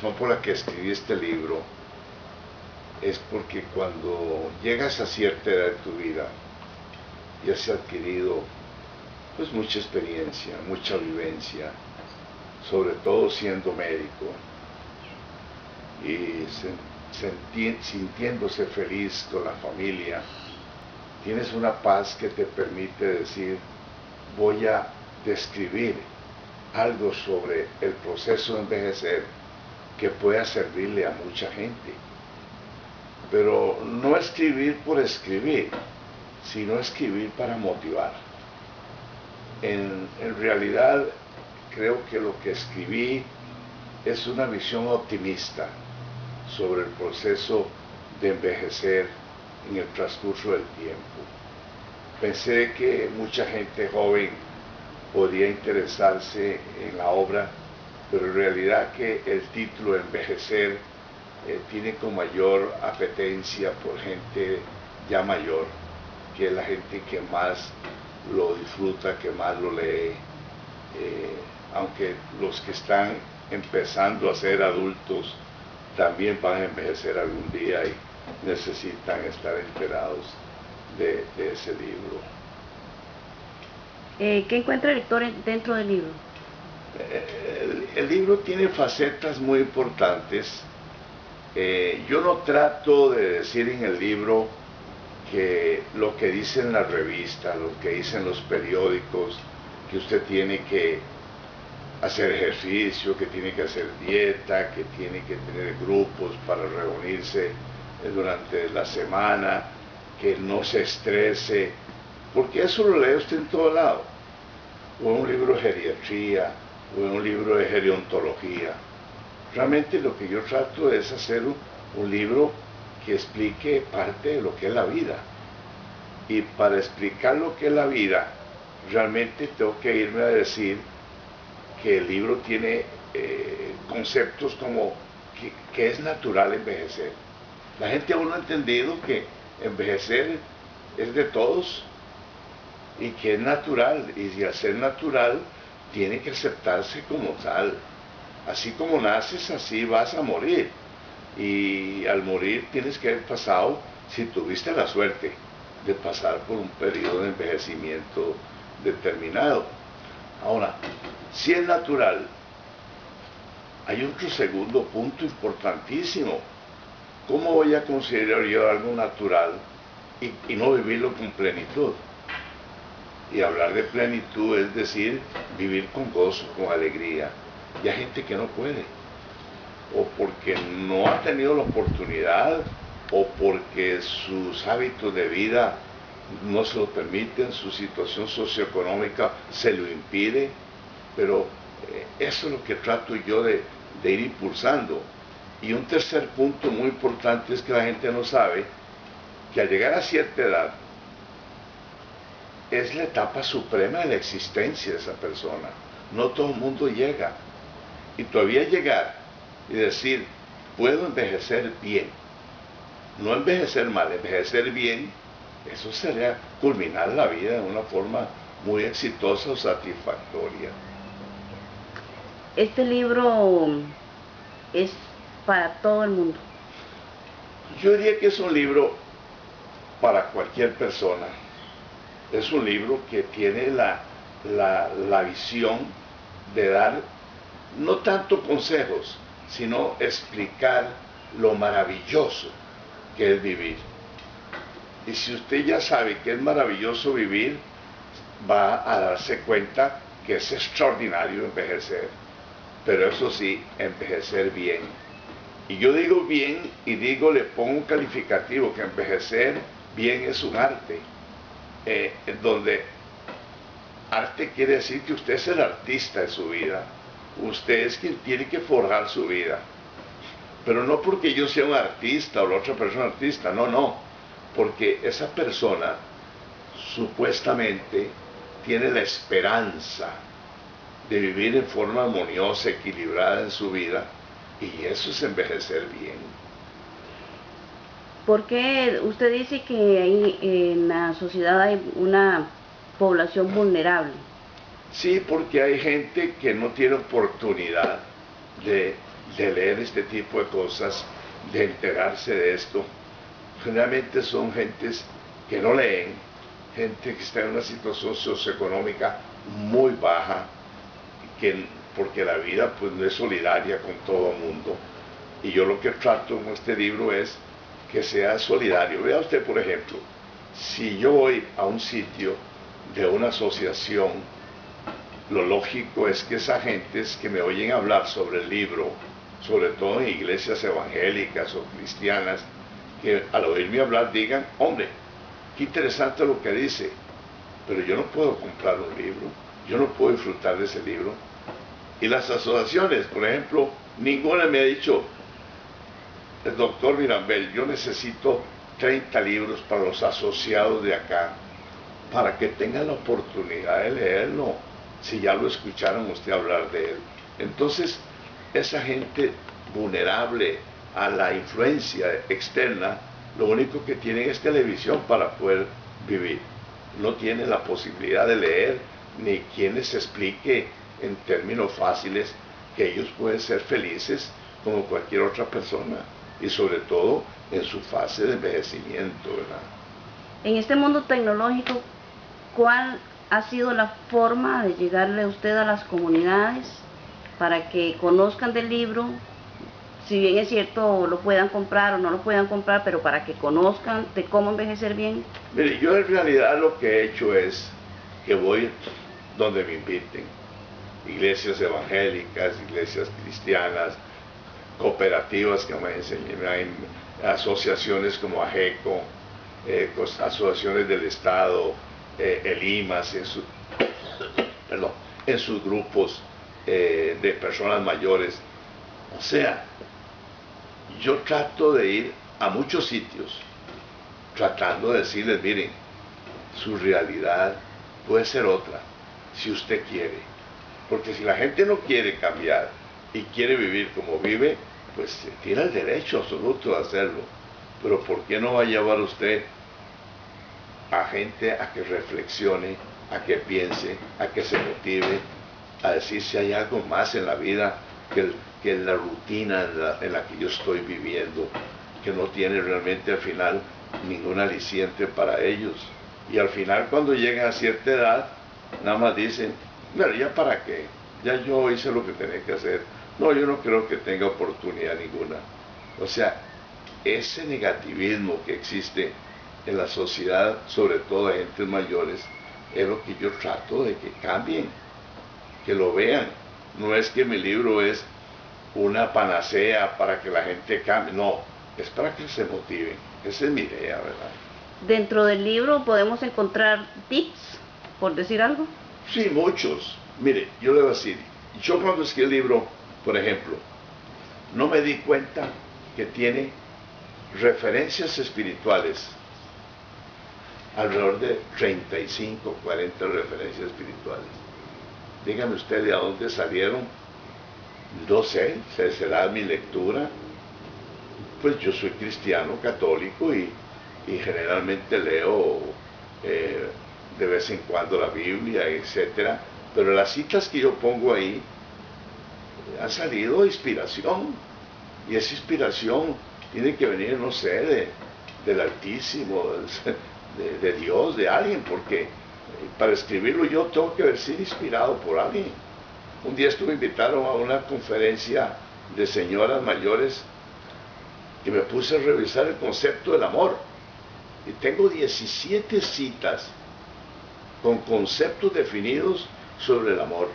razón por la que escribí este libro es porque cuando llegas a cierta edad de tu vida y has adquirido pues mucha experiencia, mucha vivencia, sobre todo siendo médico y sintiéndose feliz con la familia, tienes una paz que te permite decir: voy a describir algo sobre el proceso de envejecer que pueda servirle a mucha gente. Pero no escribir por escribir, sino escribir para motivar. En realidad, creo que lo que escribí es una visión optimista sobre el proceso de envejecer en el transcurso del tiempo. Pensé que mucha gente joven podía interesarse en la obra, pero en realidad que el título Envejecer tiene con mayor apetencia por gente ya mayor, que es la gente que más lo disfruta, que más lo lee, aunque los que están empezando a ser adultos también van a envejecer algún día y necesitan estar enterados de ese libro. ¿Qué encuentra el lector dentro del libro? El libro tiene facetas muy importantes. Yo no trato de decir en el libro que lo que dicen las revistas, lo que dicen los periódicos, que usted tiene que hacer ejercicio, que tiene que hacer dieta, que tiene que tener grupos para reunirse durante la semana, que no se estrese, porque eso lo lee usted en todo lado, o en un libro de geriatría, o en un libro de gerontología. Realmente lo que yo trato es hacer un libro que explique parte de lo que es la vida. Y para explicar lo que es la vida, realmente tengo que irme a decir que el libro tiene conceptos como que es natural envejecer. La gente aún no ha entendido que envejecer es de todos y que es natural, y si al ser natural tiene que aceptarse como tal. Así como naces, así vas a morir, y al morir tienes que haber pasado, si tuviste la suerte de pasar por un periodo de envejecimiento determinado. Ahora, si es natural, hay otro segundo punto importantísimo. ¿Cómo voy a considerar yo algo natural y no vivirlo con plenitud? Y hablar de plenitud es decir, vivir con gozo, con alegría. Y hay gente que no puede, o porque no ha tenido la oportunidad, o porque sus hábitos de vida no se lo permiten, su situación socioeconómica se lo impide, pero eso es lo que trato yo de ir impulsando. Y un tercer punto muy importante es que la gente no sabe que al llegar a cierta edad es la etapa suprema de la existencia de esa persona. No todo el mundo llega. Y todavía llegar y decir, puedo envejecer bien, no envejecer mal, envejecer bien, eso sería culminar la vida de una forma muy exitosa o satisfactoria. Este libro es para todo el mundo. Yo diría que es un libro para cualquier persona. Es un libro que tiene la visión de dar no tanto consejos, sino explicar lo maravilloso que es vivir. Y si usted ya sabe que es maravilloso vivir, va a darse cuenta que es extraordinario envejecer. Pero eso sí, envejecer bien. Y yo digo bien, y le pongo un calificativo, que envejecer bien es un arte. Donde arte quiere decir que usted es el artista de su vida. Usted es quien tiene que forjar su vida. Pero no porque yo sea un artista o la otra persona artista, no. Porque esa persona supuestamente tiene la esperanza de vivir en forma armoniosa, equilibrada en su vida, y eso es envejecer bien. ¿Por qué usted dice que ahí en la sociedad hay una población vulnerable? Sí, porque hay gente que no tiene oportunidad de de leer este tipo de cosas, de enterarse de esto. Generalmente son gentes que no leen, gente que está en una situación socioeconómica muy baja, porque la vida pues no es solidaria con todo el mundo. Y yo lo que trato en este libro es que sea solidario. Vea usted, por ejemplo, si yo voy a un sitio de una asociación, lo lógico es que esas gentes que me oyen hablar sobre el libro, sobre todo en iglesias evangélicas o cristianas, que al oírme hablar digan, hombre, qué interesante lo que dice, pero yo no puedo comprar un libro, yo no puedo disfrutar de ese libro. Y las asociaciones, por ejemplo, ninguna me ha dicho, el doctor Mirambel, yo necesito 30 libros para los asociados de acá, para que tengan la oportunidad de leerlo, si ya lo escucharon usted hablar de él. Entonces, esa gente vulnerable a la influencia externa, lo único que tienen es televisión para poder vivir. No tienen la posibilidad de leer, ni quien les explique en términos fáciles que ellos pueden ser felices como cualquier otra persona, y sobre todo en su fase de envejecimiento, ¿verdad? En este mundo tecnológico, ¿cuál ha sido la forma de llegarle a usted a las comunidades para que conozcan del libro? Si bien es cierto, lo puedan comprar o no lo puedan comprar, pero para que conozcan de cómo envejecer bien. Mire, yo en realidad lo que he hecho es que voy donde me inviten. Iglesias evangélicas, iglesias cristianas, cooperativas que me enseñan, asociaciones como AGECO, asociaciones del Estado, el IMAS en sus grupos de personas mayores. O sea, yo trato de ir a muchos sitios, tratando de decirles, miren, su realidad puede ser otra, si usted quiere. Porque si la gente no quiere cambiar y quiere vivir como vive, pues tiene el derecho absoluto de hacerlo. Pero ¿por qué no va a llevar usted a gente a que reflexione, a que piense, a que se motive, a decir si hay algo más en la vida que la rutina en la que yo estoy viviendo, que no tiene realmente al final ningún aliciente para ellos? Y al final, cuando llegan a cierta edad, nada más dicen, bueno, ¿ya para qué? Ya yo hice lo que tenía que hacer. No, yo no creo que tenga oportunidad ninguna. O sea, ese negativismo que existe en la sociedad, sobre todo de gentes mayores, es lo que yo trato de que cambien, que lo vean. No es que mi libro es una panacea para que la gente cambie, no, es para que se motiven. Esa es mi idea, ¿verdad? Dentro del libro podemos encontrar tips, por decir algo. Sí, muchos. Mire, yo le voy a decir, yo cuando escribí el libro, por ejemplo, no me di cuenta que tiene referencias espirituales, alrededor de 35, 40 referencias espirituales. Dígame usted de dónde salieron. No sé, será mi lectura. Pues yo soy cristiano, católico, y generalmente leo de vez en cuando la Biblia, etcétera. Pero las citas que yo pongo ahí han salido de inspiración, y esa inspiración tiene que venir, no sé, del Altísimo, de Dios, de alguien, porque para escribirlo yo tengo que haber sido inspirado por alguien. Un día estuve invitado a una conferencia de señoras mayores y me puse a revisar el concepto del amor, y tengo 17 citas con conceptos definidos sobre el amor.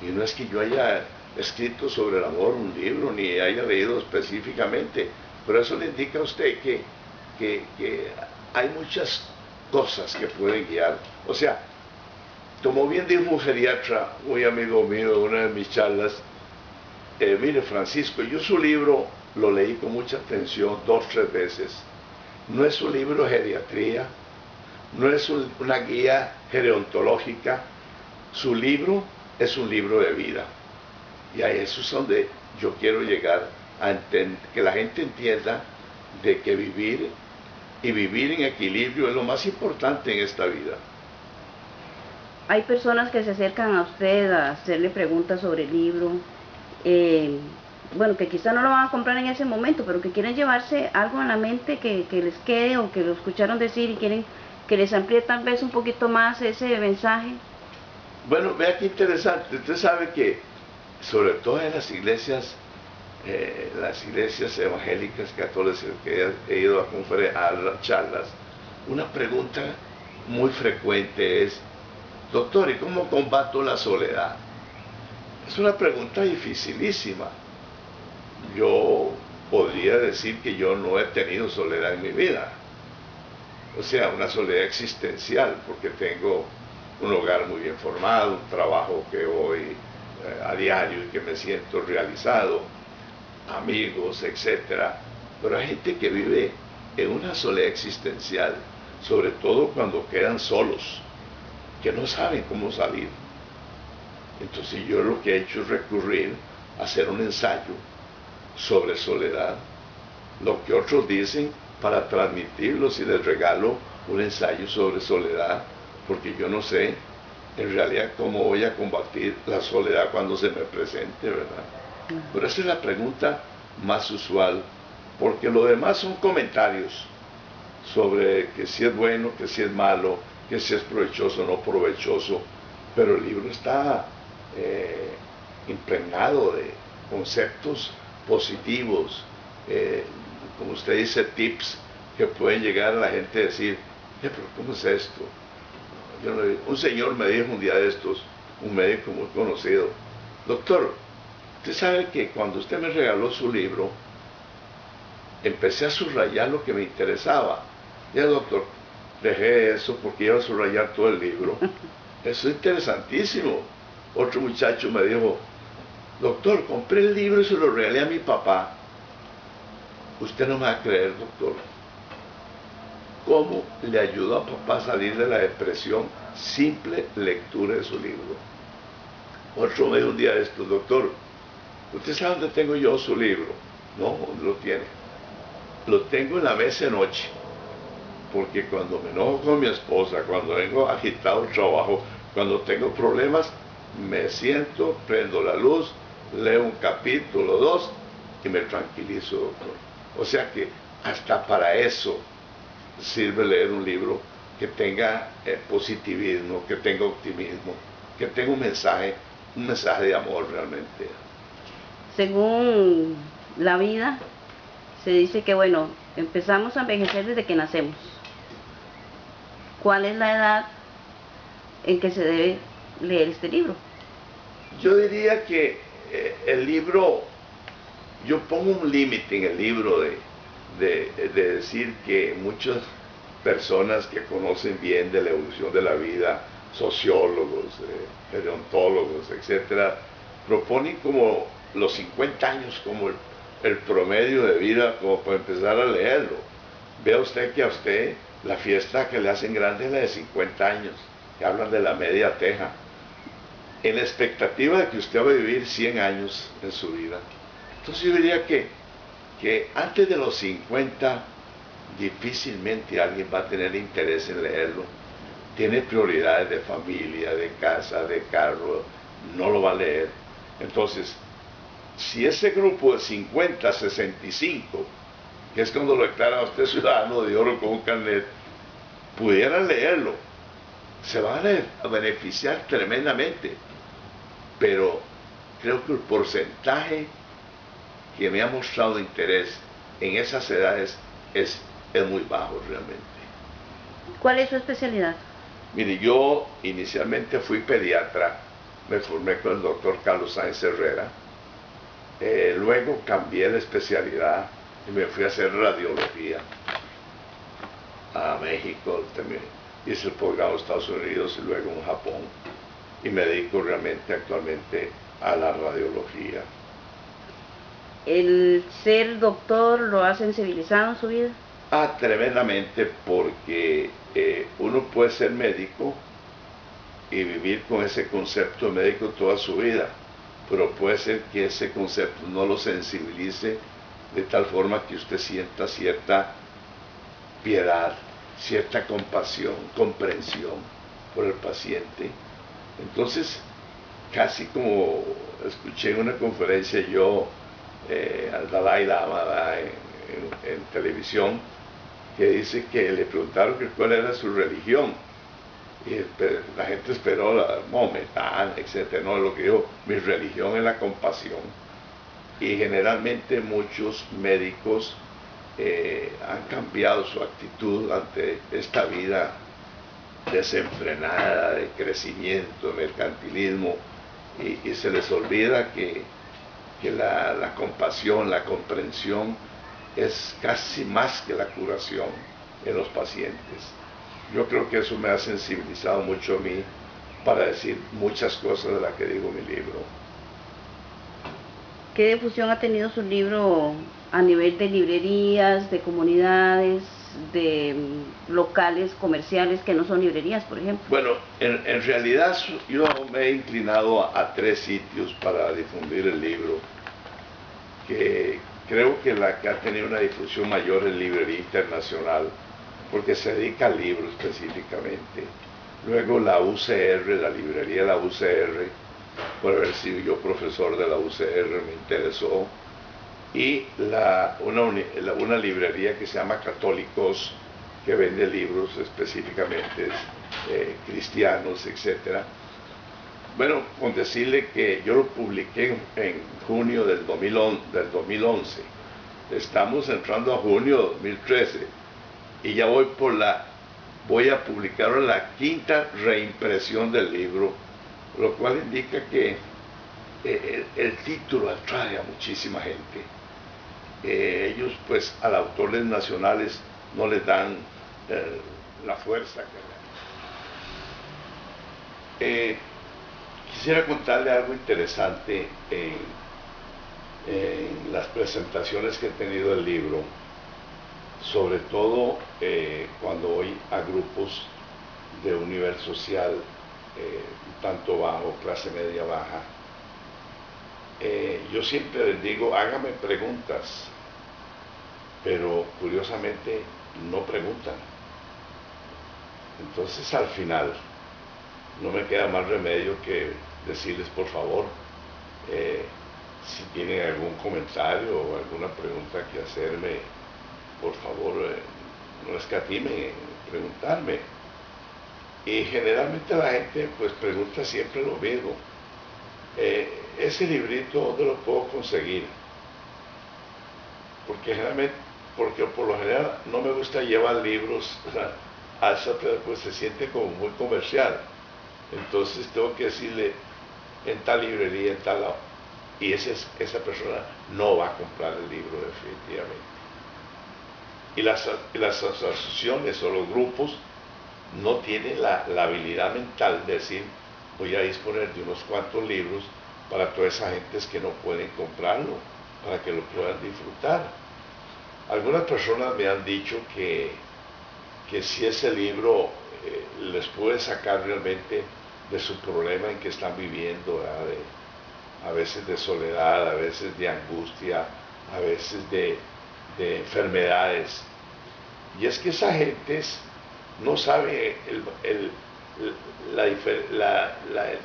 Y no es que yo haya escrito sobre el amor un libro, ni haya leído específicamente, pero eso le indica a usted que hay muchas cosas que pueden guiar. O sea, como bien dijo un geriatra, muy amigo mío, en una de mis charlas, mire Francisco, yo su libro lo leí con mucha atención 2 o 3 veces. No es un libro de geriatría, no es una guía gerontológica, su libro es un libro de vida. Y a eso es donde yo quiero llegar, a que la gente entienda de que vivir y vivir en equilibrio es lo más importante en esta vida. Hay personas que se acercan a usted a hacerle preguntas sobre el libro. bueno, que quizá no lo van a comprar en ese momento, pero que quieren llevarse algo en la mente que les quede o que lo escucharon decir y quieren que les amplíe tal vez un poquito más ese mensaje? Bueno, vea qué interesante. Usted sabe que, sobre todo en las iglesias evangélicas católicas que he ido a las charlas, una pregunta muy frecuente es: doctor, ¿y cómo combato la soledad? Es una pregunta dificilísima. Yo podría decir que yo no he tenido soledad en mi vida. O sea, una soledad existencial, porque tengo un hogar muy bien formado, un trabajo que voy a diario y que me siento realizado, amigos, etcétera. Pero hay gente que vive en una soledad existencial, sobre todo cuando quedan solos, que no saben cómo salir. Entonces yo lo que he hecho es recurrir a hacer un ensayo sobre soledad, lo que otros dicen, para transmitirlo, si les regalo un ensayo sobre soledad, porque yo no sé en realidad cómo voy a combatir la soledad cuando se me presente, ¿verdad? Pero esa es la pregunta más usual, porque lo demás son comentarios sobre que si es bueno, que si es malo, que si es provechoso o no provechoso, pero el libro está impregnado de conceptos positivos, como usted dice, tips que pueden llegar a la gente a decir: pero ¿cómo es esto? Un señor me dijo un día de estos, un médico muy conocido: doctor, usted sabe que cuando usted me regaló su libro, empecé a subrayar lo que me interesaba. Ya, doctor, dejé eso porque iba a subrayar todo el libro. Eso es interesantísimo. Otro muchacho me dijo: doctor, compré el libro y se lo regalé a mi papá. Usted no me va a creer, doctor, cómo le ayudó a papá a salir de la depresión simple lectura de su libro. Otro me dijo un día de esto: doctor, ¿usted sabe dónde tengo yo su libro? No, ¿dónde lo tiene? Lo tengo en la mesa de noche, porque cuando me enojo con mi esposa, cuando vengo agitado al trabajo, cuando tengo problemas, me siento, prendo la luz, leo un capítulo, dos, y me tranquilizo, doctor. O sea que hasta para eso sirve leer un libro que tenga positivismo, que tenga optimismo, que tenga un mensaje de amor realmente. Según la vida, se dice que, bueno, empezamos a envejecer desde que nacemos. ¿Cuál es la edad en que se debe leer este libro? Yo diría que el libro, yo pongo un límite en el libro de decir que muchas personas que conocen bien de la evolución de la vida, sociólogos, paleontólogos, etcétera, proponen como los 50 años como el promedio de vida, como para empezar a leerlo. Vea usted que a usted la fiesta que le hacen grande es la de 50 años, que hablan de la media teja, en la expectativa de que usted va a vivir 100 años en su vida. Entonces yo diría que antes de los 50 difícilmente alguien va a tener interés en leerlo. Tiene prioridades de familia, de casa, de carro, no lo va a leer. Entonces, si ese grupo de 50 a 65, que es cuando lo declara a usted ciudadano de oro con un carnet, pudieran leerlo, se van a beneficiar tremendamente. Pero creo que el porcentaje que me ha mostrado interés en esas edades es muy bajo realmente. ¿Cuál es su especialidad? Mire, yo inicialmente fui pediatra, me formé con el doctor Carlos Sáenz Herrera, luego cambié de especialidad y me fui a hacer radiología a México, también hice el posgrado en Estados Unidos y luego en Japón, y me dedico realmente actualmente a la radiología. ¿El ser doctor lo ha sensibilizado en su vida? Tremendamente, porque uno puede ser médico y vivir con ese concepto de médico toda su vida, pero puede ser que ese concepto no lo sensibilice de tal forma que usted sienta cierta piedad, cierta compasión, comprensión por el paciente. Entonces, casi como escuché en una conferencia yo, al Dalai Lama, ¿verdad?, en televisión, que dice que le preguntaron que cuál era su religión, y la gente esperó la momentánea, etcétera. No, lo que dijo: mi religión es la compasión. Y generalmente muchos médicos han cambiado su actitud ante esta vida desenfrenada de crecimiento, de mercantilismo, y se les olvida que la compasión, la comprensión es casi más que la curación en los pacientes. Yo creo que eso me ha sensibilizado mucho a mí para decir muchas cosas de las que digo en mi libro. ¿Qué difusión ha tenido su libro a nivel de librerías, de comunidades, de locales comerciales que no son librerías, por ejemplo? Bueno, en realidad yo me he inclinado a 3 sitios para difundir el libro, que creo que la que ha tenido una difusión mayor es Librería Internacional, porque se dedica al libro específicamente. Luego la UCR, la librería de la UCR, por haber sido yo profesor de la UCR, me interesó. Y una librería que se llama Católicos, que vende libros específicamente cristianos, etc. Bueno, con decirle que yo lo publiqué en junio del 2011. Estamos entrando a junio de 2013 y ya voy a publicar la 5ª reimpresión del libro, lo cual indica que el título atrae a muchísima gente. Ellos, pues, a los autores nacionales no les dan la fuerza que quisiera contarle algo interesante en las presentaciones que he tenido del libro, sobre todo cuando voy a grupos de un nivel social tanto bajo, clase media baja. Yo siempre les digo: háganme preguntas, pero curiosamente no preguntan. Entonces, al final no me queda más remedio que decirles: por favor, si tienen algún comentario o alguna pregunta que hacerme, por favor, no escatimen en preguntarme. Y generalmente la gente, pues, pregunta siempre lo mismo: ese librito, ¿dónde lo puedo conseguir? Porque por lo general no me gusta llevar libros a esa, pues se siente como muy comercial. Entonces tengo que decirle: en tal librería, en tal lado. Y esa persona no va a comprar el libro definitivamente. Y las asociaciones o los grupos no tienen la habilidad mental de decir: voy a disponer de unos cuantos libros para todas esas gentes que no pueden comprarlo, para que lo puedan disfrutar. Algunas personas me han dicho que si ese libro les puede sacar realmente de su problema en que están viviendo, a veces de soledad, a veces de angustia, a veces de enfermedades. Y es que esas gentes no saben el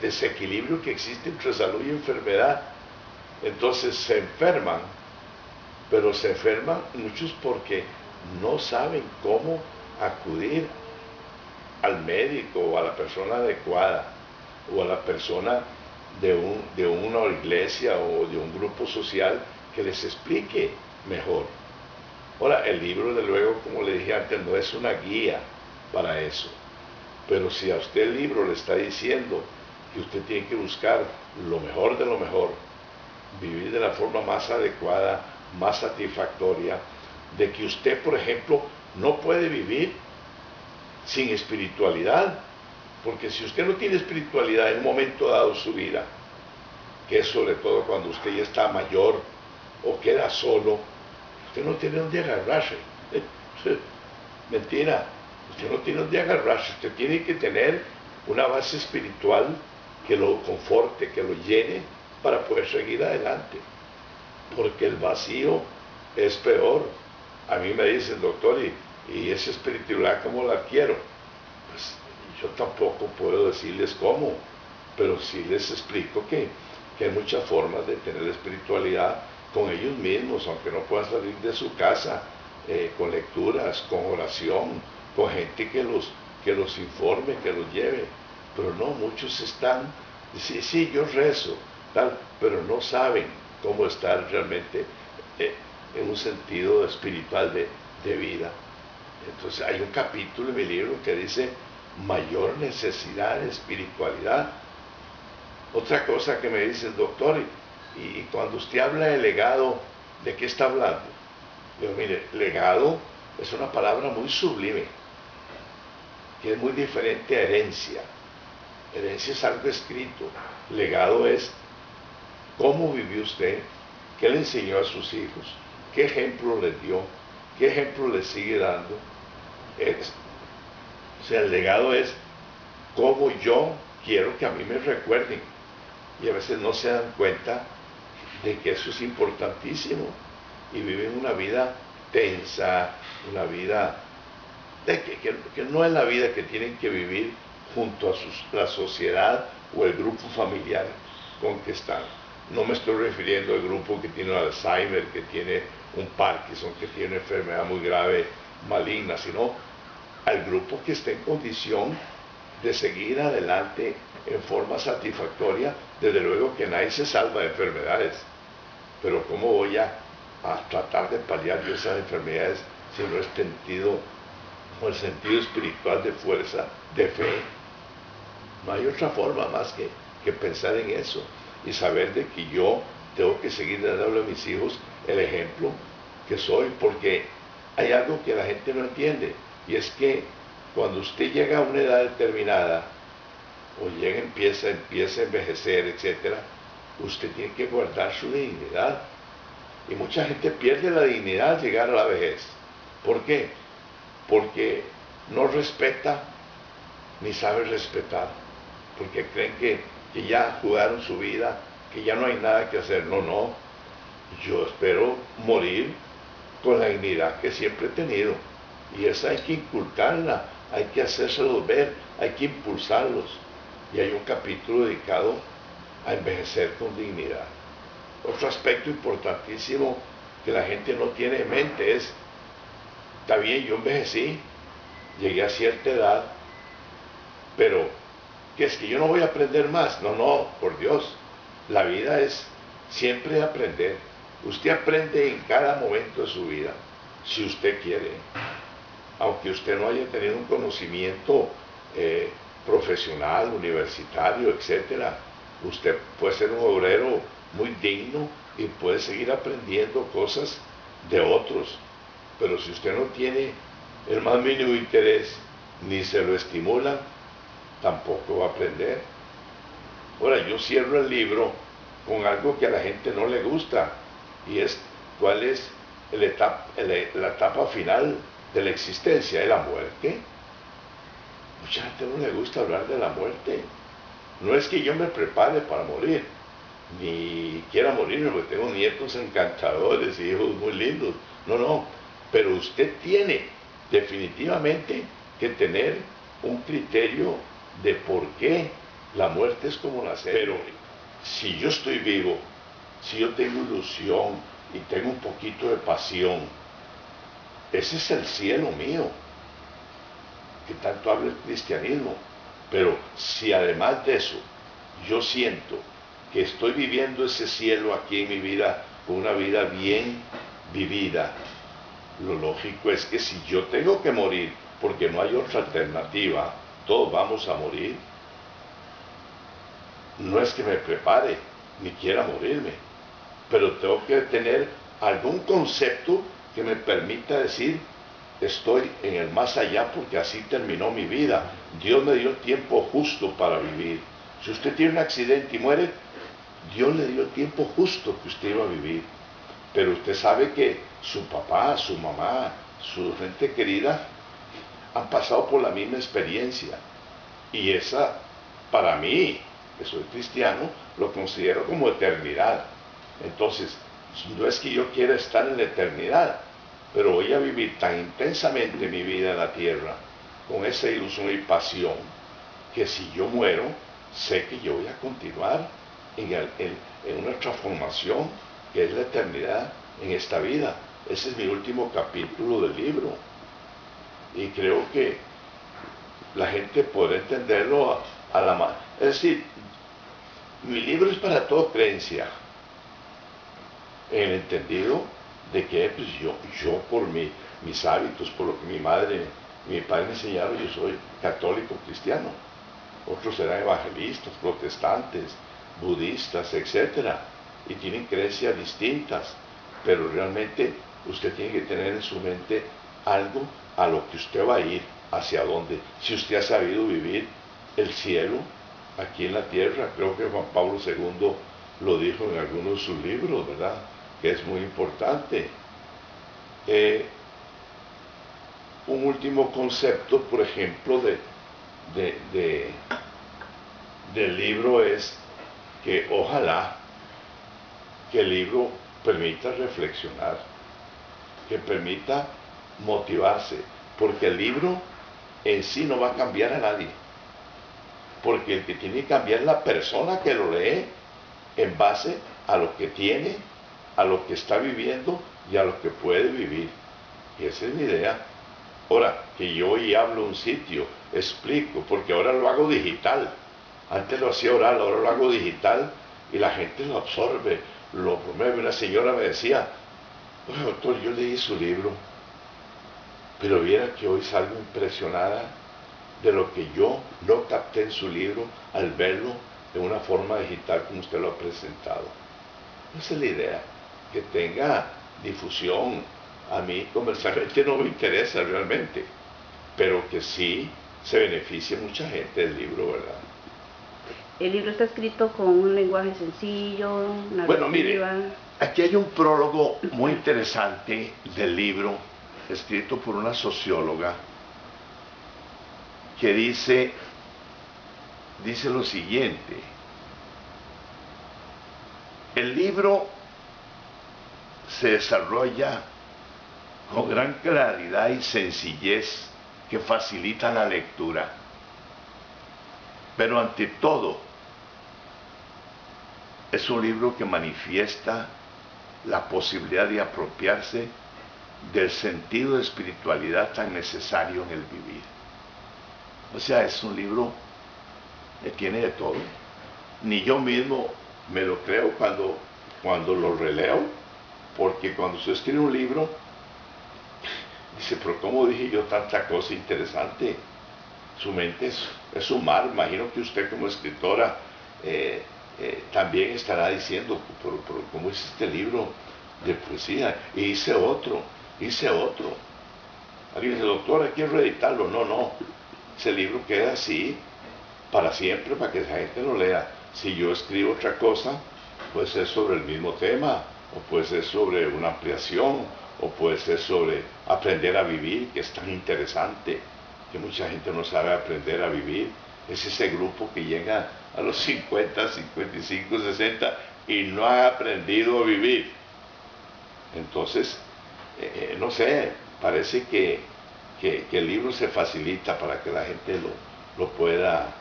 desequilibrio que existe entre salud y enfermedad. Entonces se enferman, pero se enferman muchos porque no saben cómo acudir al médico o a la persona adecuada, o a la persona de una iglesia o de un grupo social que les explique mejor. Ahora, el libro, de luego, como le dije antes, no es una guía para eso. Pero si a usted el libro le está diciendo que usted tiene que buscar lo mejor de lo mejor, vivir de la forma más adecuada, más satisfactoria, de que usted, por ejemplo, no puede vivir sin espiritualidad, porque si usted no tiene espiritualidad en un momento dado de su vida, que es sobre todo cuando usted ya está mayor o queda solo, usted no tiene dónde agarrarse. Mentira, usted no tiene dónde agarrarse. Usted tiene que tener una base espiritual que lo conforte, que lo llene para poder seguir adelante, porque el vacío es peor. A mí me dicen: doctor, ¿y esa espiritualidad cómo la quiero? Pues yo tampoco puedo decirles cómo, pero sí les explico que hay muchas formas de tener espiritualidad, con ellos mismos, aunque no puedan salir de su casa, con lecturas, con oración, con gente que los informe, que los lleve. Pero no, muchos están, sí, yo rezo, tal, pero no saben cómo estar realmente en un sentido espiritual de vida. Entonces hay un capítulo en mi libro que dice mayor necesidad de espiritualidad. Otra cosa que me dicen, doctor, y cuando usted habla de legado, ¿de qué está hablando? Digo, mire, legado es una palabra muy sublime, que es muy diferente a herencia. Herencia es algo escrito. Legado es cómo vivió usted, qué le enseñó a sus hijos, qué ejemplo les dio, qué ejemplo les sigue dando. O sea, el legado es cómo yo quiero que a mí me recuerden. Y a veces no se dan cuenta de que eso es importantísimo. Y viven una vida tensa, una vida que no es la vida que tienen que vivir junto a la sociedad o el grupo familiar con que están. No me estoy refiriendo al grupo que tiene Alzheimer, que tiene un Parkinson, que tiene una enfermedad muy grave, maligna, sino al grupo que está en condición de seguir adelante en forma satisfactoria. Desde luego que nadie se salva de enfermedades, pero ¿cómo voy a tratar de paliar yo esas enfermedades si no es sentido, con el sentido espiritual de fuerza, de fe? No hay otra forma más que pensar en eso y saber de que yo tengo que seguir dándole a mis hijos el ejemplo que soy, porque hay algo que la gente no entiende, y es que cuando usted llega a una edad determinada, o empieza a envejecer, etc., usted tiene que guardar su dignidad. Y mucha gente pierde la dignidad al llegar a la vejez. ¿Por qué? Porque no respeta ni sabe respetar. Porque creen que ya jugaron su vida, que ya no hay nada que hacer. No. Yo espero morir con la dignidad que siempre he tenido. Y esa hay que inculcarla, hay que hacérselos ver, hay que impulsarlos. Y hay un capítulo dedicado a envejecer con dignidad. Otro aspecto importantísimo que la gente no tiene en mente es, está bien, yo envejecí, llegué a cierta edad, pero ¿qué es que yo no voy a aprender más? No, por Dios, la vida es siempre aprender. Usted aprende en cada momento de su vida, si usted quiere. Aunque usted no haya tenido un conocimiento profesional, universitario, etc., usted puede ser un obrero muy digno y puede seguir aprendiendo cosas de otros. Pero si usted no tiene el más mínimo interés, ni se lo estimulan, tampoco va a aprender. Ahora, yo cierro el libro con algo que a la gente no le gusta, y es cuál es la etapa final de la existencia, de la muerte. Mucha gente no le gusta hablar de la muerte. No es que yo me prepare para morir, ni quiera morir, porque tengo nietos encantadores y hijos muy lindos. No, pero usted tiene definitivamente que tener un criterio de por qué la muerte es como nacer. Pero si yo estoy vivo, si yo tengo ilusión y tengo un poquito de pasión, ese es el cielo mío, que tanto habla el cristianismo. Pero si además de eso yo siento que estoy viviendo ese cielo aquí en mi vida, con una vida bien vivida, lo lógico es que si yo tengo que morir, porque no hay otra alternativa, todos vamos a morir, no es que me prepare ni quiera morirme, pero tengo que tener algún concepto que me permita decir, estoy en el más allá porque así terminó mi vida. Dios me dio tiempo justo para vivir. Si usted tiene un accidente y muere, Dios le dio el tiempo justo que usted iba a vivir. Pero usted sabe que su papá, su mamá, su gente querida han pasado por la misma experiencia. Y esa, para mí, que soy cristiano, lo considero como eternidad. Entonces, no es que yo quiera estar en la eternidad, pero voy a vivir tan intensamente mi vida en la tierra, con esa ilusión y pasión, que si yo muero, sé que yo voy a continuar en una transformación que es la eternidad en esta vida. Ese es mi último capítulo del libro. Y creo que la gente podrá entenderlo a la mano. Es decir, mi libro es para toda creencia, en el entendido de que pues, yo por mis hábitos, por lo que mi madre, mi padre me enseñaron, yo soy católico cristiano. Otros serán evangelistas, protestantes, budistas, etcétera, y tienen creencias distintas, pero realmente usted tiene que tener en su mente algo a lo que usted va a ir, hacia dónde. Si usted ha sabido vivir el cielo aquí en la tierra, creo que Juan Pablo II lo dijo en algunos de sus libros, ¿verdad?, que es muy importante. Un último concepto, por ejemplo, del libro es que ojalá que el libro permita reflexionar, que permita motivarse, porque el libro en sí no va a cambiar a nadie, porque el que tiene que cambiar es la persona que lo lee en base a lo que tiene, a lo que está viviendo y a lo que puede vivir. Y esa es mi idea. Ahora, que yo hoy hablo en un sitio, explico, porque ahora lo hago digital. Antes lo hacía oral, ahora lo hago digital y la gente lo absorbe, lo promueve. Una señora me decía, oye, doctor, yo leí su libro, pero viera que hoy salgo impresionada de lo que yo no capté en su libro al verlo de una forma digital como usted lo ha presentado. Esa es la idea, que tenga difusión. A mí comercialmente no me interesa realmente, pero que sí se beneficie mucha gente del libro, ¿verdad? El libro está escrito con un lenguaje sencillo, narrativa. Bueno, mire, aquí hay un prólogo muy interesante del libro, escrito por una socióloga, que dice lo siguiente: el libro se desarrolla con gran claridad y sencillez que facilita la lectura, pero ante todo es un libro que manifiesta la posibilidad de apropiarse del sentido de espiritualidad tan necesario en el vivir. O sea, es un libro que tiene de todo. Ni yo mismo me lo creo cuando lo releo, porque cuando usted escribe un libro, dice, pero ¿cómo dije yo tanta cosa interesante? Su mente es un mar. Imagino que usted como escritora también estará diciendo, pero ¿cómo hice este libro de poesía? Y hice otro. Alguien dice, doctor, hay que reeditarlo. No, ese libro queda así para siempre, para que la gente lo lea. Si yo escribo otra cosa, puede ser sobre el mismo tema, o puede ser sobre una ampliación, o puede ser sobre aprender a vivir, que es tan interesante, que mucha gente no sabe aprender a vivir. Es ese grupo que llega a los 50, 55, 60 y no ha aprendido a vivir. Entonces, no sé, parece que el libro se facilita para que la gente lo pueda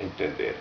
entender.